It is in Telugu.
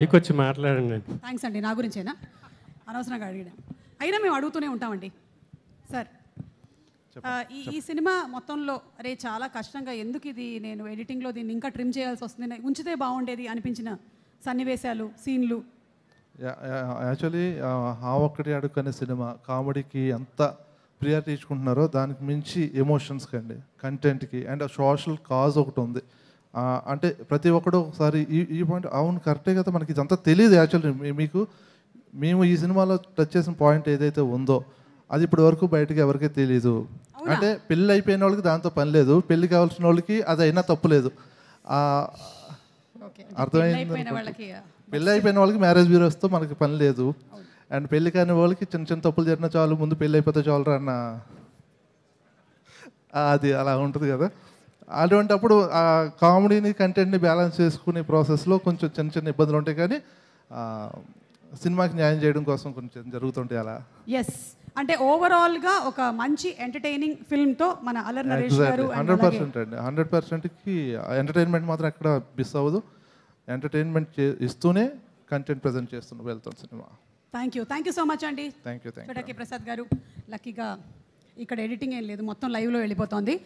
మీకొచ్చి మాట్లాడండి. థ్యాంక్స్ అండి. నా గురించేనా? అనవసరంగా అడిగాను. అయినా మేము అడుగుతూనే ఉంటామండి. సార్ ఈ సినిమా మొత్తంలో అరే చాలా కష్టంగా ఎందుకు ఇది నేను ఎడిటింగ్లో దీన్ని ఇంకా ట్రిమ్ చేయాల్సి వస్తుంది, ఉంచితే బాగుండేది అనిపించిన సన్నివేశాలు, సీన్లు? యాక్చువల్లీ ఆ ఒక్కటి అడుగునే సినిమా కామెడీకి ఎంత ప్రియారిటీ ఇచ్చుకుంటున్నారో దానికి మించి ఎమోషన్స్కి అండి, కంటెంట్కి అండ్ సోషల్ కాజ్ ఒకటి ఉంది. అంటే ప్రతి ఒక్కడు ఒకసారి ఈ పాయింట్ అవును కరెక్టే కదా, మనకి ఇదంతా తెలియదు. యాక్చువల్లీ మేము ఈ సినిమాలో టచ్ చేసిన పాయింట్ ఏదైతే ఉందో అది ఇప్పటి వరకు బయటకు ఎవరికీ తెలియదు. అంటే పెళ్ళి అయిపోయిన వాళ్ళకి దాంతో పని లేదు, పెళ్ళి కావాల్సిన వాళ్ళకి అది అయినా తప్పులేదు. అర్థమైంది. పెళ్ళి అయిపోయిన వాళ్ళకి మ్యారేజ్ బ్యూరోస్తో మనకి పని లేదు, అండ్ పెళ్ళి కాని వాళ్ళకి చిన్న చిన్న తప్పులు జరిగిన చాలు, ముందు పెళ్ళి అయిపోతే చాలు అన్న అది అలా ఉంటుంది కదా. అటువంటిప్పుడు ఆ కామెడీని కంటెంట్ని బ్యాలెన్స్ చేసుకునే ప్రాసెస్లో కొంచెం చిన్న చిన్న ఇబ్బందులు ఉంటాయి, కానీ సినిమాకి న్యాయం చేయడం కోసం కొంచెం జరుగుతుంటాయి అలా. ఎస్, అంటే ఓవరాల్గా ఒక మంచి ఎంటర్టైనింగ్ ఫిల్మ్తో మన అల్లరి నరేష్ గారు 100% అండి, 100%కి ఎంటర్టైన్మెంట్ మాత్రం ఎక్కడ మిస్ అవ్వదు. ఎంటర్టైన్మెంట్ ఇస్తూనే కంటెంట్ ప్రజెంట్ చేస్తూ వెళ్తాం cinema. Thank you so much అండి. థ్యాంక్ యూ చోటకి ప్రసాద్ గారు. లక్కీగా ఇక్కడ ఎడిటింగ్ ఏం లేదు, మొత్తం లైవ్లో వెళ్ళిపోతుంది.